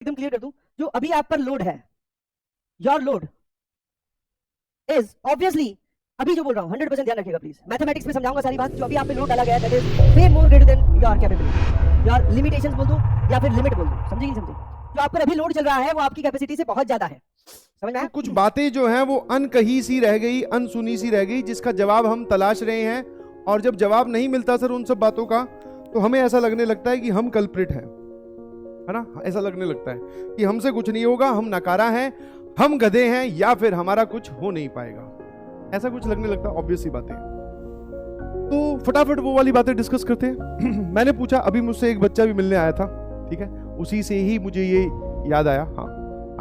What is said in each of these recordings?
एकदम क्लियर कर दूं, जो अभी आप पर लोड है, योर लोड इज ऑब्वियसली, अभी जो बोल रहा हूं 100% ध्यान रखिएगा प्लीज। मैथमेटिक्स में समझाऊंगा सारी बात। जो अभी आप पे लोड डाला गया है that is way more greater than your capability, your limitations बोल दूं या फिर लिमिट बोल दूं, समझे कि नहीं समझे? जो आप पर अभी लोड चल रहा है वो आपकी कैपेसिटी से बहुत ज्यादा है, समझ में आया? तो कुछ बातें जो हैं वो अनकही सी रह गई, अनसुनी सी रह गई, जिसका जवाब हम तलाश रहे हैं। और जब जवाब नहीं मिलता सर उन सब बातों का, तो हमें ऐसा लगने लगता है कि हम कल्प्रिट हैं, है ना? ऐसा लगने लगता है कि हमसे कुछ नहीं होगा, हम नकारा हैं, हम गधे हैं, या फिर हमारा कुछ हो नहीं पाएगा, ऐसा कुछ लगने लगता है। ऑब्वियस सी बातें। तो फटाफट वो वाली बातें डिस्कस करते हैं। मैंने पूछा, अभी मुझसे एक बच्चा भी मिलने आया था, ठीक है, उसी से ही मुझे ये याद आया। हाँ,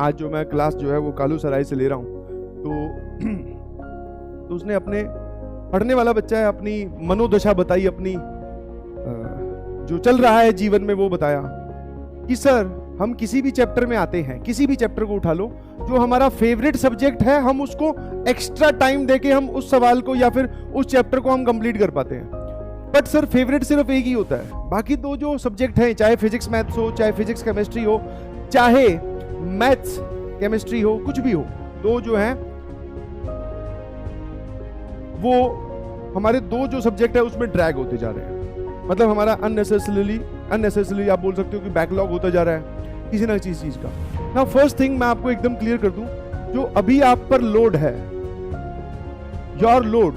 आज जो मैं क्लास जो है वो कालू सराय से ले रहा हूँ, तो उसने अपने पढ़ने वाला बच्चा है, अपनी मनोदशा बताई, अपनी जो चल रहा है जीवन में वो बताया कि सर हम किसी भी चैप्टर में आते हैं, किसी भी चैप्टर को उठा लो, जो हमारा फेवरेट सब्जेक्ट है हम उसको एक्स्ट्रा टाइम देके हम उस सवाल को या फिर उस चैप्टर को हम कंप्लीट कर पाते हैं। बट सर फेवरेट सिर्फ एक ही होता है, बाकी दो जो सब्जेक्ट हैं, चाहे फिजिक्स मैथ्स हो, चाहे फिजिक्स केमिस्ट्री हो, चाहे मैथ्स केमिस्ट्री हो, कुछ भी हो, दो जो हैं वो हमारे दो जो सब्जेक्ट है उसमें ड्रैग होते जा रहे हैं। मतलब हमारा अननेसेसरली आप बोल सकते हो कि बैकलॉग होता जा रहा है किसी ना किसी चीज का। ना फर्स्ट थिंग मैं आपको एकदम क्लियर कर दूं, जो अभी आप पर लोड है, योर लोड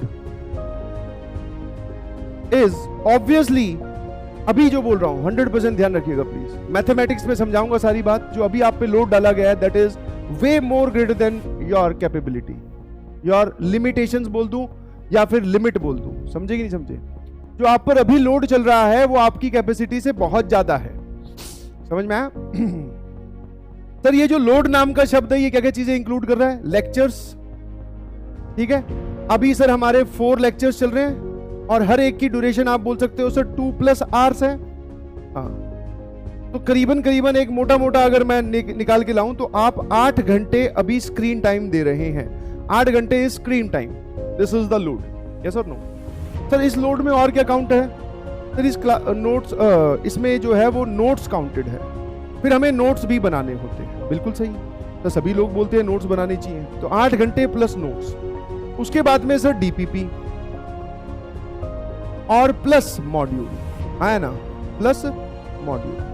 इज ऑब्वियसली, अभी जो बोल रहा हूं 100% ध्यान रखिएगा प्लीज। मैथमेटिक्स में समझाऊंगा सारी बात। जो अभी आप पे लोड डाला गया है that is way more greater than your capability, your limitations बोल दूं या फिर लिमिट बोल दूं, समझे कि नहीं समझे? जो आप पर अभी लोड चल रहा है वो आपकी कैपेसिटी से बहुत ज्यादा है, समझ में आया? सर ये जो लोड नाम का शब्द है ये क्या क्या चीजें इंक्लूड कर रहा है? लेक्चर्स, ठीक है, अभी सर हमारे 4 लेक्चर्स चल रहे हैं और हर एक की ड्यूरेशन आप बोल सकते हो सर 2+ आवर्स है। हाँ, तो करीबन एक मोटा मोटा अगर मैं निकाल के लाऊं तो आप 8 घंटे अभी स्क्रीन टाइम दे रहे हैं। 8 घंटे is screen time, this is the load, yes और नो? सर इस लोड में और क्या काउंट है? सर इस नोट्स, इसमें जो है वो नोट्स काउंटेड है। फिर हमें नोट्स भी बनाने होते हैं, बिल्कुल सही। तो सभी लोग बोलते हैं नोट्स बनाने चाहिए, तो 8 घंटे प्लस नोट्स। उसके बाद में सर डीपीपी और प्लस मॉड्यूल, है ना, प्लस मॉड्यूल।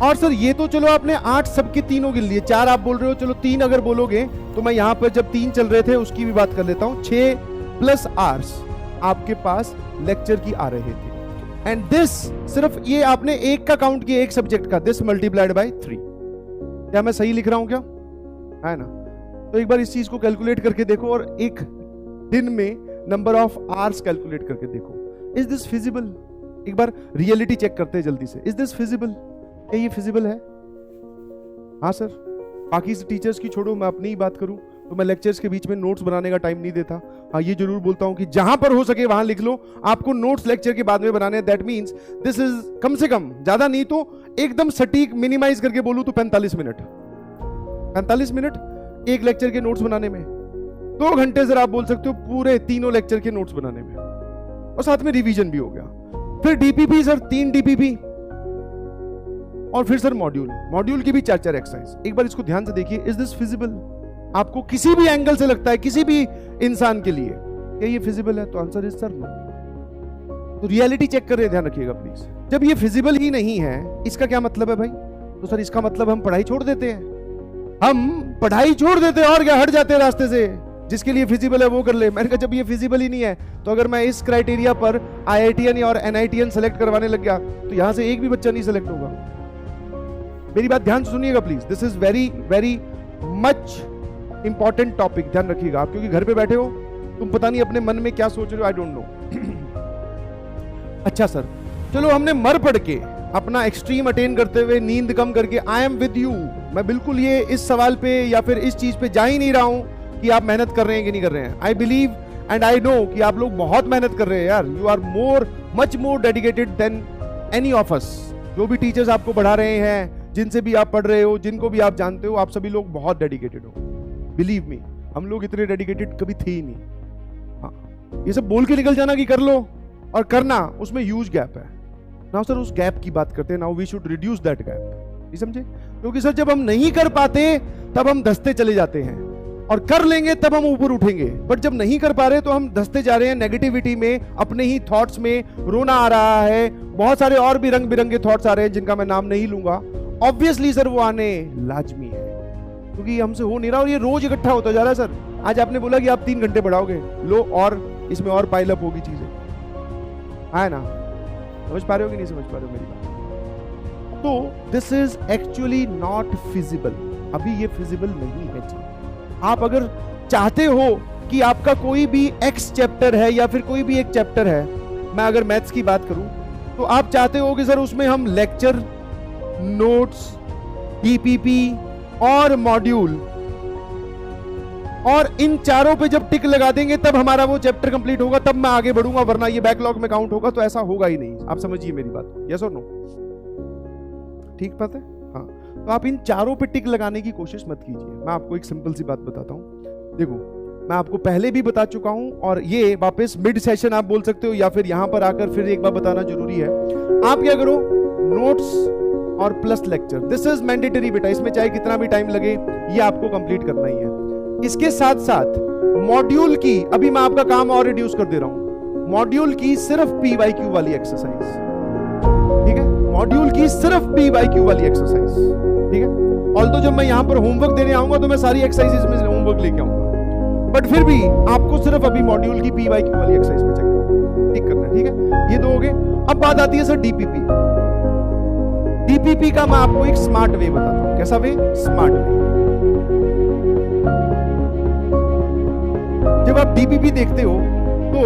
और सर ये तो चलो आपने 8 सबके तीनों गिन लिए, 4 आप बोल रहे हो, चलो 3 अगर बोलोगे तो मैं यहां पर जब 3 चल रहे थे उसकी भी बात कर लेता हूं। 6+ आवर्स आपके पास लेक्चर की आ रहे थे, एंड दिस सिर्फ ये आपने एक का काउंट किया, एक सब्जेक्ट का, दिस मल्टीप्लाइड बाय 3। क्या मैं सही लिख रहा हूं क्या? है ना? तो एक बार इस चीज को कैलकुलेट करके देखो और एक दिन में नंबर ऑफ आवर्स कैलकुलेट करके देखो। Is this feasible? एक बार रियलिटी चेक करते हैं जल्दी से। Is this feasible? क्या ये फिजिबल है? हाँ सर। बाकी से टीचर्स की छोड़ो, मैं अपनी ही बात करूं तो मैं लेक्चर्स के बीच में नोट्स बनाने का टाइम नहीं देता। हाँ, ये जरूर बोलता हूं कि जहां पर हो सके वहां लिख लो, आपको नोट्स लेक्चर के बाद में बनाने हैं। That means this is come से कम, ज्यादा नहीं तो एकदम सटीक मिनिमाइज करके बोलूं तो 45 मिनट, 45 मिनट एक लेक्चर के नोट्स बनाने में। 2 घंटे सर आप बोल सकते हो पूरे तीनों लेक्चर के नोट्स बनाने में, और साथ में रिवीजन भी हो गया। फिर डीपीपी सर 3 डीपीपी, और फिर सर मॉड्यूल की भी 4 एक्सरसाइज। एक बार इसको ध्यान से देखिए। Is this feasible? आपको किसी भी एंगल से लगता है, किसी भी इंसान के लिए, क्या ये फिजिबल है? तो आंसर इज सर नो। तो रियलिटी चेक कर रहे हैं, ध्यान रखिएगा प्लीज। जब ये फिजिबल ही नहीं है, इसका क्या मतलब है भाई? तो सर इसका मतलब हम पढ़ाई छोड़ देते हैं, हम पढ़ाई छोड़ देते हैं और क्या, हट जाते हैं रास्ते से। जिसके लिए फिजिबल है वो कर ले। मैंने कहा जब ये फिजिबल ही नहीं है तो अगर मैं इस क्राइटेरिया पर IITian और NITian सेलेक्ट करवाने लग गया तो यहां से एक भी बच्चा नहीं सेलेक्ट होगा। मेरी बात ध्यान से सुनिएगा please, this is very much important topic, ध्यान रखिएगा आप, क्योंकि घर पे बैठे हो, तुम पता नहीं अपने मन में क्या सोच रहे हो, आई डोंट नो। अच्छा सर, चलो हमने मर पड़ के अपना एक्सट्रीम अटेन करते हुए, नींद कम करके, आई एम विद यू, मैं बिल्कुल ये इस सवाल पे या फिर इस चीज पे जा ही नहीं रहा हूं कि आप मेहनत कर रहे हैं कि नहीं कर रहे हैं। I believe and I know कि आप लोग बहुत मेहनत कर रहे हैं यार। You are much more dedicated than any of us. जो भी टीचर्स आपको पढ़ा रहे हैं, जिनसे भी आप पढ़ रहे हो, जिनको भी आप जानते हो, आप सभी लोग बहुत डेडिकेटेड हो। बिलीव मी, हम लोग इतने डेडिकेटेड कभी थे ही नहीं। हाँ, ये सब बोल के निकल जाना कि कर लो और करना, उसमें ह्यूज गैप है। नाउ सर उस गैप की बात करते हैं, now we should reduce that gap, समझे? क्योंकि सर जब हम नहीं कर पाते तब हम धंसते चले जाते हैं, और कर लेंगे तब हम ऊपर उठेंगे, बट जब नहीं कर पा रहे तो हम धंसते जा रहे हैं नेगेटिविटी में, अपने ही थॉट्स में, रोना आ रहा है, बहुत सारे और भी रंग बिरंगे थॉट्स आ रहे हैं जिनका मैं नाम नहीं लूंगा। ऑब्वियसली सर वो आने लाजमी है, क्योंकि हमसे हो नहीं रहा और ये रोज इकट्ठा होता जा रहा है। सर आज आपने बोला कि आप 3 घंटे बढ़ाओगे, लो और इसमें और पाइलअप होगी चीजें, है ना? समझ पा रहे हो कि नहीं समझ पा रहे हो मेरी बात? तो this is actually not feasible, अभी ये फिजिबल नहीं है चीज। आप अगर चाहते हो कि आपका कोई भी एक्स चैप्टर है या फिर कोई भी एक चैप्टर है, मैं अगर मैथ्स की बात करूं तो आप चाहते हो कि सर उसमें हम लेक्चर, नोट्स, डीपीपी और मॉड्यूल, और इन चारों पे जब टिक लगा देंगे तब हमारा वो चैप्टर कंप्लीट होगा, तब मैं आगे बढ़ूंगा, वरना ये बैकलॉग में काउंट होगा। तो ऐसा होगा ही नहीं, आप समझिए मेरी बात, यस और नो? ठीक बात है? हाँ, तो आप इन चारों पे टिक लगाने की कोशिश मत कीजिए। मैं आपको एक सिंपल सी बात बताता हूं, देखो मैं आपको पहले भी बता चुका हूं और ये वापस मिड सेशन आप बोल सकते हो या फिर यहां पर आकर फिर एक बार बताना जरूरी है। आप क्या करो, नोट्स और plus lecture, this is mandatory बेटा, इसमें चाहे कितना भी टाइम लगे ये आपको कंप्लीट करना ही है। इसके साथ साथ मॉड्यूल की, अभी मैं आपका काम और रिड्यूस कर दे रहा हूं, मॉड्यूल की सिर्फ PYQ वाली एक्सरसाइज, ठीक है? मॉड्यूल की सिर्फ PYQ वाली एक्सरसाइज, ठीक है? ऑल्दो जब मैं यहां पर होमवर्क देने आऊंगा तो मैं सारी एक्सरसाइजेस में होमवर्क लेके आऊंगा, बट फिर भी आपको सिर्फ अभी मॉड्यूल की PYQ वाली एक्सरसाइज पे चेक करना है, ठीक है? ये दो हो गए। अब बात आती है सर DPP। DPP का मैं आपको एक स्मार्ट वे बताता हूं। कैसा वे? Smart way. जब आप DPP देखते हो तो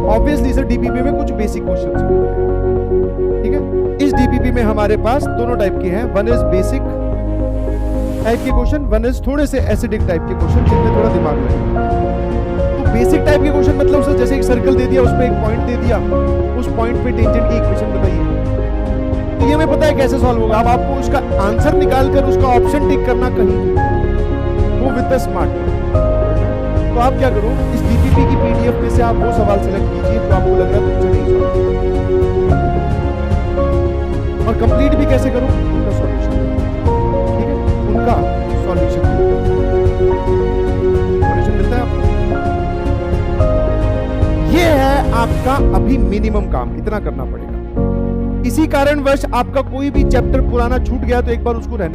ऑब्वियसली सर DPP में कुछ बेसिक क्वेश्चंस होते हैं, ठीक है? इस DPP में हमारे पास दोनों टाइप के हैं, वन इज बेसिक टाइप के क्वेश्चन, वन इज थोड़े से एसिडिक टाइप के क्वेश्चन जिनमें थोड़ा दिमाग लगेगा। तो बेसिक टाइप के क्वेश्चन मतलब सर जैसे एक सर्कल दे दिया, उस पे एक पॉइंट दे दिया, उस पॉइंट पे टेंजेंट की इक्वेशन बताइए, तो ये हमें पता है कैसे सॉल्व होगा। अब आपको उसका आंसर निकालकर उसका ऑप्शन टिक करना कहीं, वो विद द स्मार्ट। तो आप क्या करो, इस DPP की PDF में से आप वो सवाल सिलेक्ट कीजिए तो आपको लग रहा है तुमसे नहीं सॉल्व, और कंप्लीट भी कैसे करो, उनका सॉल्यूशन, ठीक है? उनका सॉल्यूशन मिलता है आपको। ये है आपका अभी मिनिमम काम, इतना करना पड़ेगा। इसी कारणवश आपका कोई भी चैप्टर पुराना छूट गया तो एक बार उसको रहने